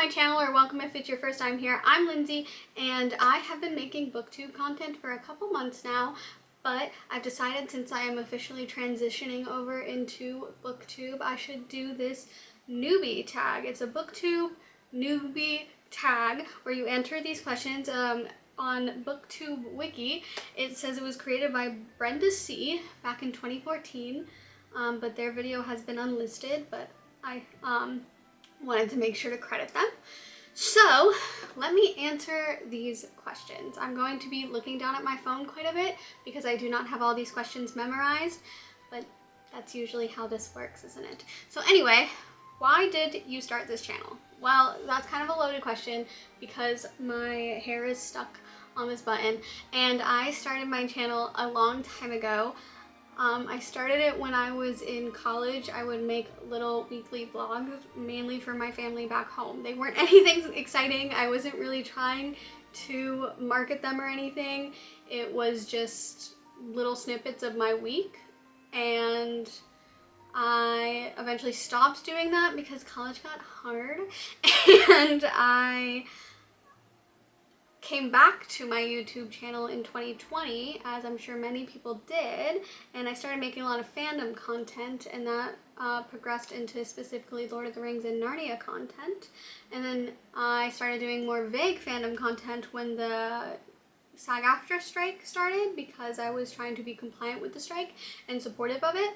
my channel, or welcome if it's your first time here. I'm Lindsay and I have been making booktube content for a couple months now, but I've decided since I am officially transitioning over into booktube, I should do this newbie tag. It's a booktube newbie tag where you enter these questions on Booktube Wiki. It says it was created by Brenda C. back in 2014, but their video has been unlisted, but I wanted to make sure to credit them. So let me answer these questions. I'm going to be looking down at my phone quite a bit because I do not have all these questions memorized, but that's usually how this works, isn't it? So anyway, why did you start this channel? Well, that's kind of a loaded question because my hair is stuck on this button, and I started my channel a long time ago. I started it when I was in college. I would make little weekly vlogs, mainly for my family back home. They weren't anything exciting. I wasn't really trying to market them or anything. It was just little snippets of my week, and I eventually stopped doing that because college got hard, and I came back to my YouTube channel in 2020, as I'm sure many people did, and I started making a lot of fandom content, and that progressed into specifically Lord of the Rings and Narnia content. And then I started doing more vague fandom content when the SAG-AFTRA strike started, because I was trying to be compliant with the strike and supportive of it.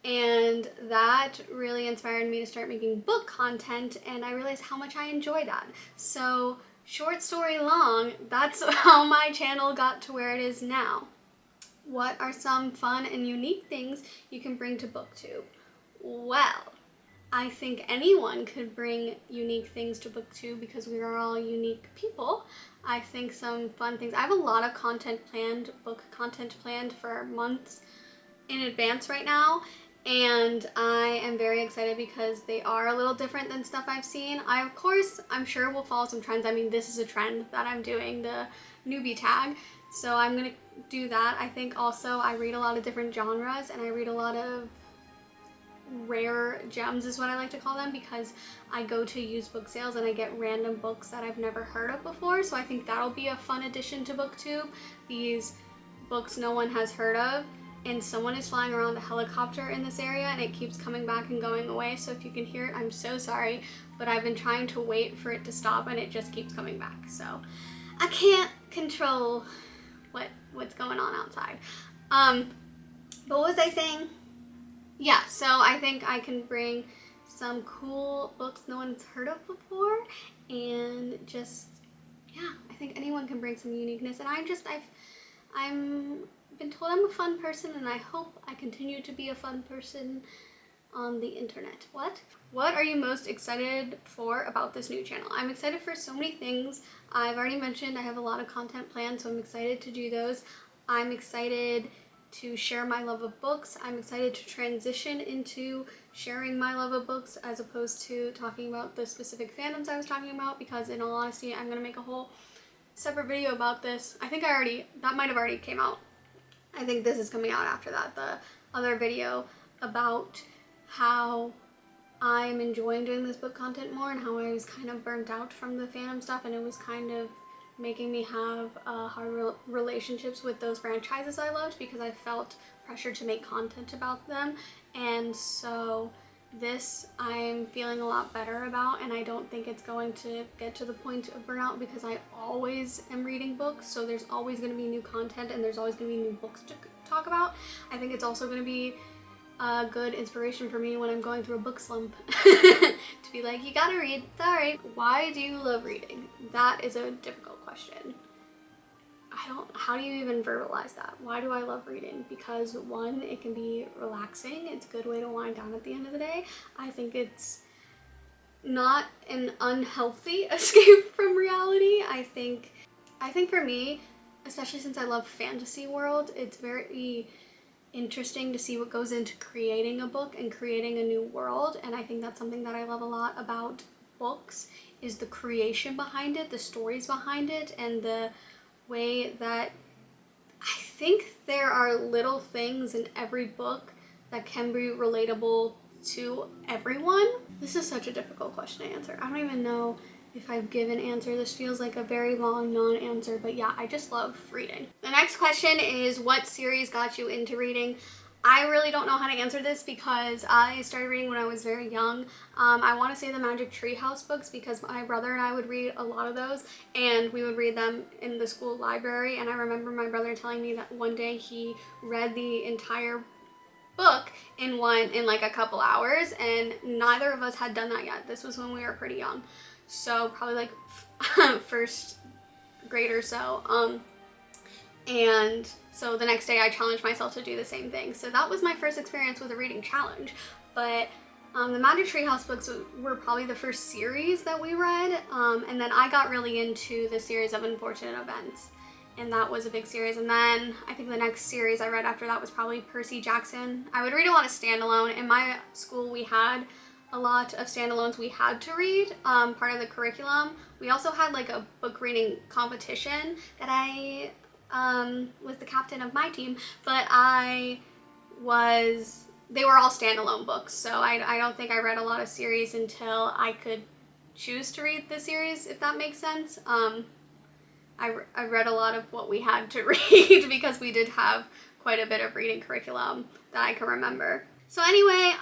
And that really inspired me to start making book content, and I realized how much I enjoy that. So short story long, that's how my channel got to where it is now. What are some fun and unique things you can bring to booktube? Well, I think anyone could bring unique things to booktube because we are all unique people. I think some fun things. I have a lot of content planned, book content planned for months in advance right now, and I am very excited because they are a little different than stuff I've seen. Of course, I'm sure we'll follow some trends. I mean, this is a trend that I'm doing, the newbie tag, so I'm gonna do that. I think also I read a lot of different genres, and I read a lot of rare gems is what I like to call them, because I go to used book sales and I get random books that I've never heard of before, so I think that'll be a fun addition to booktube. These books no one has heard of, and someone is flying around a helicopter in this area and it keeps coming back and going away, so if you can hear it, I'm so sorry, but I've been trying to wait for it to stop and it just keeps coming back, so I can't control what's going on outside. But what was I saying? Yeah, so I think I can bring some cool books no one's heard of before, and just, yeah, I think anyone can bring some uniqueness, and I'm been told I'm a fun person, and I hope I continue to be a fun person on the internet. What are you most excited for about this new channel? I'm excited for so many things. I've already mentioned I have a lot of content planned, so I'm excited to do those. I'm excited to share my love of books. I'm excited to transition into sharing my love of books as opposed to talking about the specific fandoms I was talking about, because in all honesty, I'm gonna make a whole separate video about this. I think that might have already came out. I think this is coming out after that, the other video about how I'm enjoying doing this book content more, and how I was kind of burnt out from the fandom stuff, and it was kind of making me have hard relationships with those franchises I loved because I felt pressured to make content about them. And so this I'm feeling a lot better about, and I don't think it's going to get to the point of burnout because I always am reading books, so there's always going to be new content and there's always going to be new books to talk about. I think it's also going to be a good inspiration for me when I'm going through a book slump to be like, you gotta read, sorry. Why do you love reading? That is a difficult question. How do you even verbalize that? Why do I love reading? Because one, it can be relaxing. It's a good way to wind down at the end of the day. I think it's not an unhealthy escape from reality. I think for me, especially since I love fantasy world, it's very interesting to see what goes into creating a book and creating a new world. And I think that's something that I love a lot about books, is the creation behind it, the stories behind it, and the way that I think there are little things in every book that can be relatable to everyone. This is such a difficult question to answer. I don't even know if I've given answer. This feels like a very long non-answer, but yeah, I just love reading. The next question is, what series got you into reading? I really don't know how to answer this because I started reading when I was very young. I want to say the Magic Tree House books because my brother and I would read a lot of those, and we would read them in the school library. And I remember my brother telling me that one day he read the entire book in like a couple hours, and neither of us had done that yet. This was when we were pretty young, so probably like first grade or so. And so the next day I challenged myself to do the same thing. So that was my first experience with a reading challenge. But the Magic Tree House books were probably the first series that we read. And then I got really into the series of Unfortunate Events. And that was a big series. And then I think the next series I read after that was probably Percy Jackson. I would read a lot of standalone. In my school we had a lot of standalones we had to read, part of the curriculum. We also had like a book reading competition that I was the captain of my team, but they were all standalone books, so I don't think I read a lot of series until I could choose to read the series, if that makes sense. I read a lot of what we had to read because we did have quite a bit of reading curriculum that I can remember. So anyway,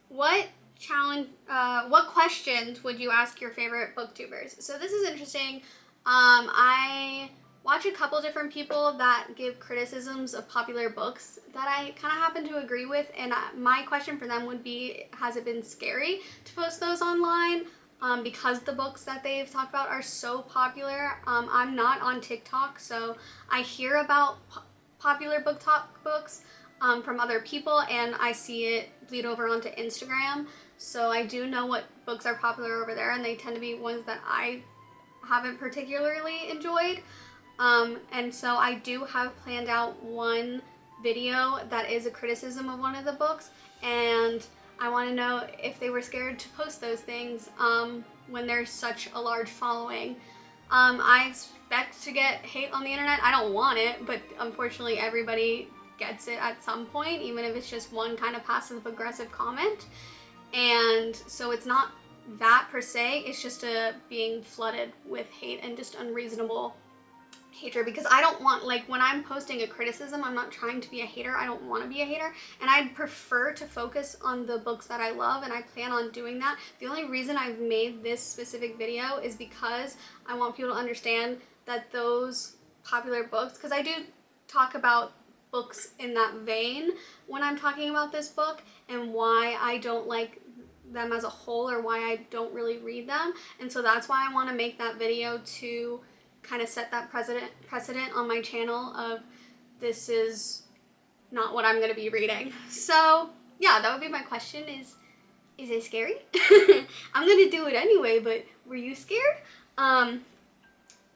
what questions would you ask your favorite booktubers? So this is interesting. I watch a couple different people that give criticisms of popular books that I kind of happen to agree with, and my question for them would be, has it been scary to post those online? Because the books that they've talked about are so popular. I'm not on TikTok, so I hear about popular book talk books from other people, and I see it bleed over onto Instagram. So I do know what books are popular over there, and they tend to be ones that I haven't particularly enjoyed. And so I do have planned out one video that is a criticism of one of the books, and I want to know if they were scared to post those things when there's such a large following. I expect to get hate on the internet. I don't want it, but unfortunately everybody gets it at some point, even if it's just one kind of passive aggressive comment. And so it's not that per se, it's just being flooded with hate and just unreasonable hatred, because I don't want, like, when I'm posting a criticism, I'm not trying to be a hater. I don't want to be a hater, and I'd prefer to focus on the books that I love, and I plan on doing that. The only reason I've made this specific video is because I want people to understand that those popular books, because I do talk about books in that vein when I'm talking about this book and why I don't like them as a whole, or why I don't really read them. And so that's why I want to make that video, to kind of set that precedent on my channel of this is not what I'm going to be reading. So yeah, that would be my question, is it scary? I'm going to do it anyway, but were you scared?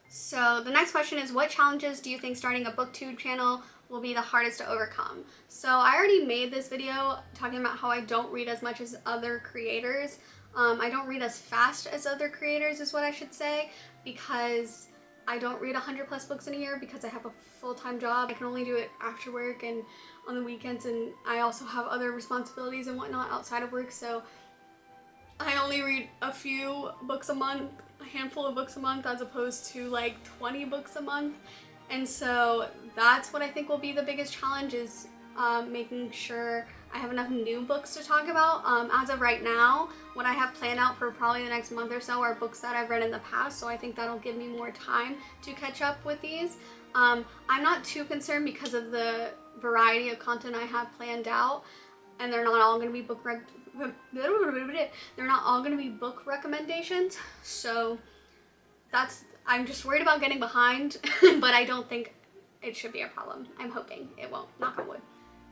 So the next question is, what challenges do you think starting a booktube channel will be the hardest to overcome? So I already made this video talking about how I don't read as much as other creators. I don't read as fast as other creators is what I should say, because I don't read 100+ books in a year because I have a full-time job. I can only do it after work and on the weekends, and I also have other responsibilities and whatnot outside of work, so I only read a few books a month, a handful of books a month, as opposed to like 20 books a month. And so that's what I think will be the biggest challenge, is making sure I have enough new books to talk about. As of right now, what I have planned out for probably the next month or so are books that I've read in the past, so I think that'll give me more time to catch up with these. I'm not too concerned because of the variety of content I have planned out, and they're not all going to be book recommendations. So I'm just worried about getting behind, but I don't think it should be a problem. I'm hoping it won't, knock on wood.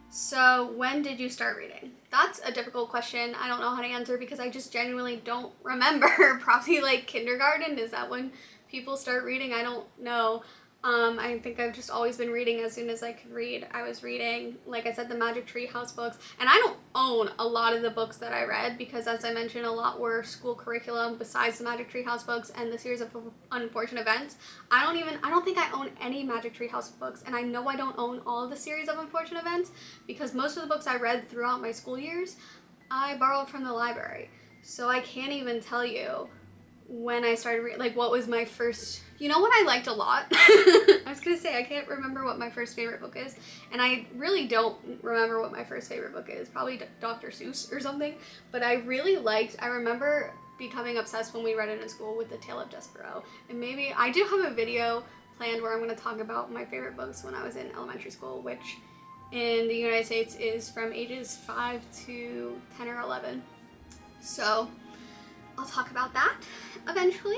So when did you start reading? That's a difficult question. I don't know how to answer because I just genuinely don't remember. Probably like kindergarten. Is that when people start reading? I don't know. I think I've just always been reading as soon as I could read. I was reading, like I said, the Magic Tree House books, and I don't own a lot of the books that I read because, as I mentioned, a lot were school curriculum besides the Magic Tree House books and the series of Unfortunate Events. I don't think I own any Magic Tree House books, and I know I don't own all of the series of Unfortunate Events because most of the books I read throughout my school years I borrowed from the library. So I can't even tell you when I started like what was my first, you know what I liked a lot? I was gonna say I can't remember what my first favorite book is, and I really don't remember what my first favorite book is, probably Dr. Seuss or something, but I remember becoming obsessed when we read it in school with The Tale of Despereaux, and maybe I do have a video planned where I'm going to talk about my favorite books when I was in elementary school, which in the United States is from ages 5 to 10 or 11. So I'll talk about that eventually.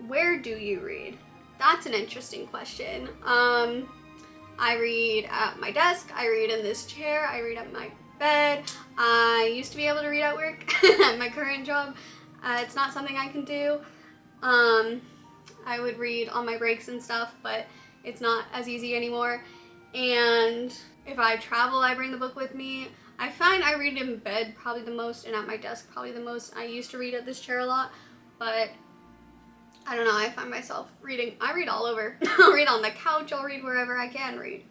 Where do you read? That's an interesting question. I read at my desk, I read in this chair, I read at my bed. I used to be able to read at work at my current job. It's not something I can do. I would read on my breaks and stuff, but it's not as easy anymore. And if I travel, I bring the book with me. I find I read in bed probably the most, and at my desk probably the most. I used to read at this chair a lot, but I don't know, I find myself reading. I read all over. I'll read on the couch, I'll read wherever I can read.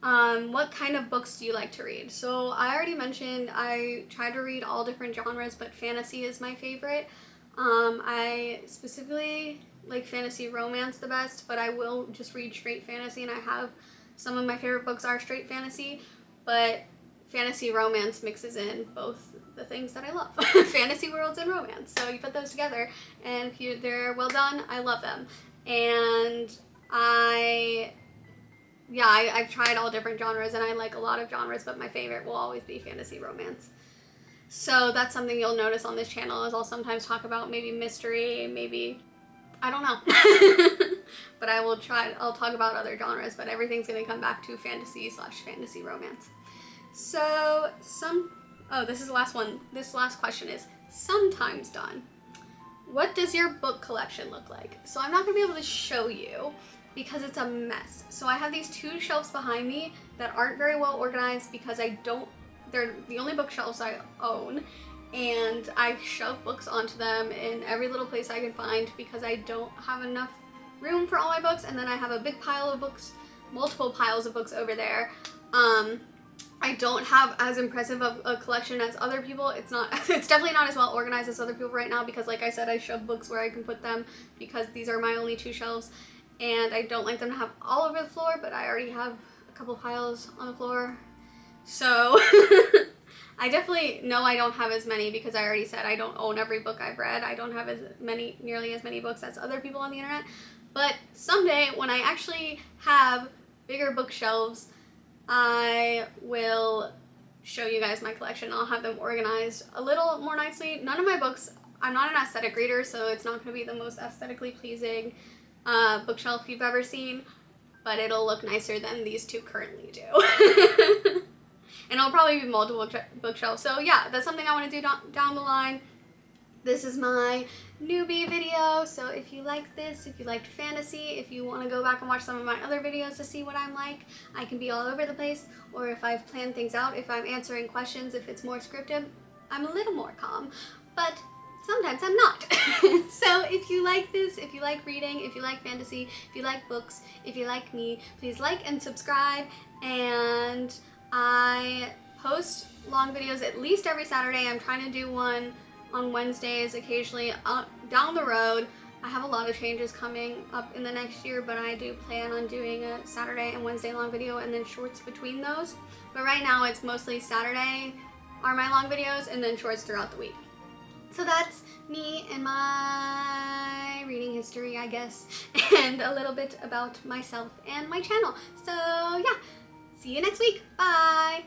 What kind of books do you like to read? So I already mentioned I try to read all different genres, but fantasy is my favorite. I specifically like fantasy romance the best, but I will just read straight fantasy, and I have some of my favorite books are straight fantasy, but fantasy romance mixes in both the things that I love. Fantasy worlds and romance. So you put those together, and if they're well done, I love them. And I've tried all different genres, and I like a lot of genres, but my favorite will always be fantasy romance. So that's something you'll notice on this channel, is I'll sometimes talk about maybe mystery, maybe, I don't know. But I'll talk about other genres, but everything's gonna come back to fantasy/fantasy romance. So this is the last one. This last question is sometimes done. What does your book collection look like? So I'm not gonna be able to show you because it's a mess. So I have these 2 shelves behind me that aren't very well organized because they're the only bookshelves I own, and I shove books onto them in every little place I can find because I don't have enough room for all my books, and then I have a big pile of books, multiple piles of books over there. I don't have as impressive of a collection as other people. It's definitely not as well organized as other people right now because, like I said, I shove books where I can put them because these are my only 2 shelves, and I don't like them to have all over the floor, but I already have a couple piles on the floor. So I definitely know I don't have as many because I already said I don't own every book I've read. I don't have nearly as many books as other people on the internet. But someday when I actually have bigger bookshelves, I will show you guys my collection. I'll have them organized a little more nicely. None of my books, I'm not an aesthetic reader, so it's not going to be the most aesthetically pleasing bookshelf you've ever seen, but it'll look nicer than these 2 currently do. And it'll probably be multiple bookshelves. So yeah, that's something I want to do down the line. This is my newbie video, so if you like this, if you liked fantasy, if you want to go back and watch some of my other videos to see what I'm like, I can be all over the place, or if I've planned things out, if I'm answering questions, if it's more scripted, I'm a little more calm, but sometimes I'm not. So if you like this, if you like reading, if you like fantasy, if you like books, if you like me, please like and subscribe, and I post long videos at least every Saturday. I'm trying to do one on Wednesdays occasionally down the road. I have a lot of changes coming up in the next year, but I do plan on doing a Saturday and Wednesday long video and then shorts between those. But right now it's mostly Saturday are my long videos and then shorts throughout the week. So that's me and my reading history, I guess, and a little bit about myself and my channel. So yeah, see you next week. Bye!